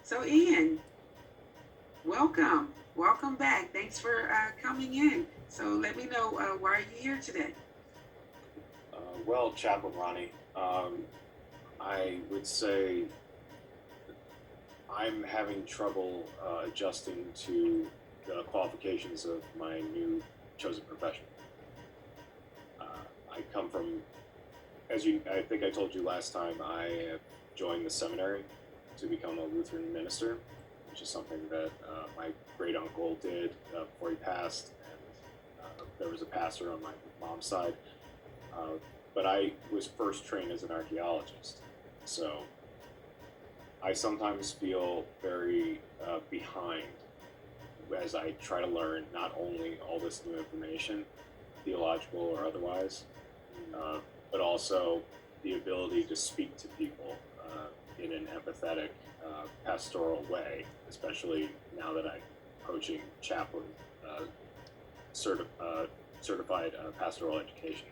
So, Ian, welcome. Welcome back. Thanks for coming in. So, let me know why are you here today? Well, Chaplain Ronnie, I would say I'm having trouble adjusting to the qualifications of my new chosen profession. I come from, I think I told you last time, I have joined the seminary to become a Lutheran minister, which is something that my great uncle did before he passed, and there was a pastor on my mom's side. Uh, but I was first trained as an archaeologist. So I sometimes feel very behind as I try to learn not only all this new information, theological or otherwise, uh, but also the ability to speak to people in an empathetic, pastoral way, especially now that I'm coaching chaplain uh, certi- uh, certified pastoral education,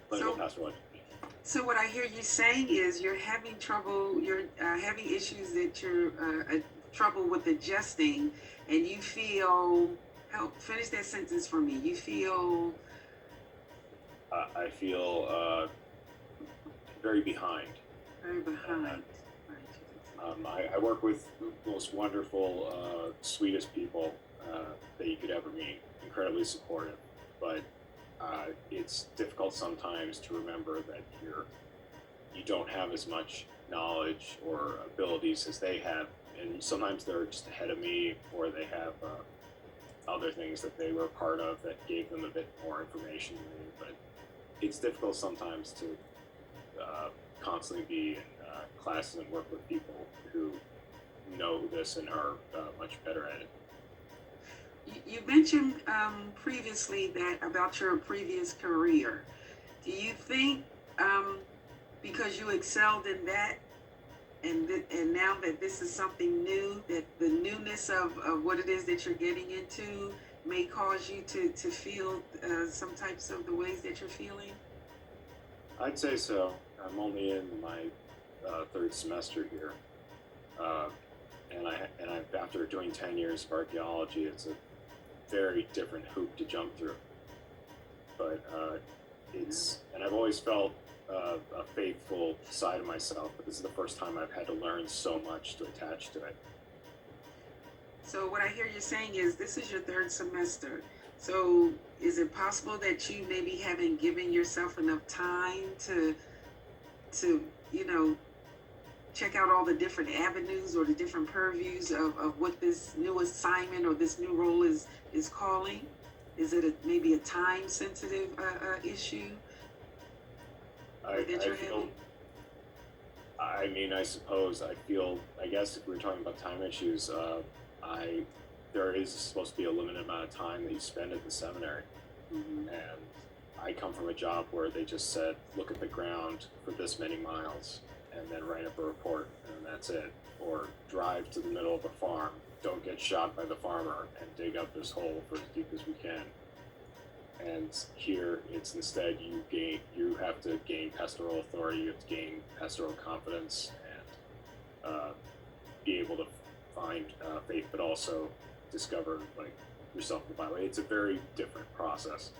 clinical So, pastoral education. so what I hear you saying is you're having trouble, you're having issues that you're trouble with adjusting, and you feel, help finish that sentence for me. You feel, I feel very behind. very Uh, behind. Right. I work with the most wonderful, sweetest people that you could ever meet, incredibly supportive. But it's difficult sometimes to remember that you don't have as much knowledge or abilities as they have, and sometimes they're just ahead of me, or they have other things that they were a part of that gave them a bit more information than me. But it's difficult sometimes to uh, constantly be in classes and work with people who know this and are much better at it. You mentioned previously that about your previous career. Do you think um, because you excelled in that, and now that this is something new, that the newness of what it is that you're getting into may cause you to feel some types of the ways that you're feeling? I'd say so. I'm only in my third semester here, uh, and after doing 10 years of archaeology, it's a very different hoop to jump through. But and I've always felt a faithful side of myself, but this is the first time I've had to learn so much to attach to it. So what I hear you saying is this is your third semester. So is it possible that you maybe haven't given yourself enough time to you know check out all the different avenues or the different purviews of what this new assignment or this new role is calling? Is it maybe a time sensitive issue that I you're feel having? I mean, I suppose I feel. I guess if we're talking about time issues, I there is supposed to be a limited amount of time that you spend at the seminary, Mm-hmm. and I come from a job where they just said, look at the ground for this many miles, and then write up a report, and that's it. Or drive to the middle of a farm, don't get shot by the farmer, and dig up this hole for as deep as we can. And here it's instead you have to gain pastoral authority, you have to gain pastoral confidence, and be able to find faith, but also discover like yourself in the Bible. It's a very different process.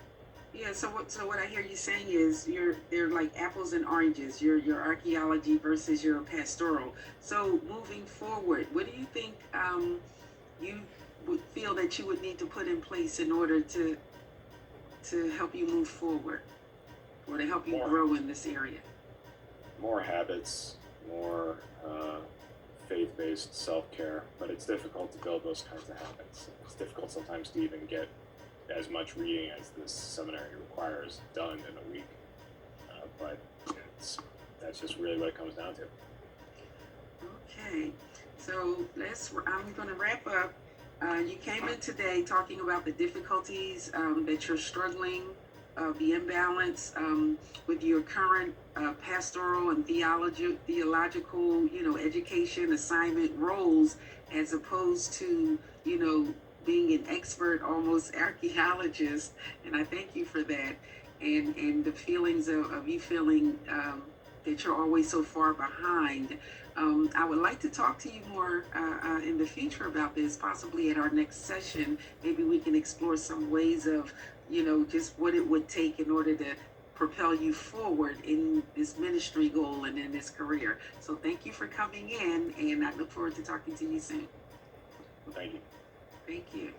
Yeah, so what I hear you saying is they're like apples and oranges, your archaeology versus your pastoral. So moving forward, what do you think you would feel that you would need to put in place in order to help you move forward or to help you More grow in this area? more habits, more faith-based self-care, but it's difficult to build those kinds of habits. It's difficult sometimes to even get as much reading as this seminary requires done in a week. But it's that's just really what it comes down to. Okay, so I'm going to wrap up. You came in today talking about the difficulties that you're struggling, the imbalance with your current pastoral and theological, education assignment roles, as opposed to, being an expert, almost archaeologist. And I thank you for that. And the feelings of you feeling that you're always so far behind. I would like to talk to you more in the future about this, possibly at our next session. Maybe we can explore some ways of, just what it would take in order to propel you forward in this ministry goal and in this career. So thank you for coming in, and I look forward to talking to you soon. Thank you. Thank you.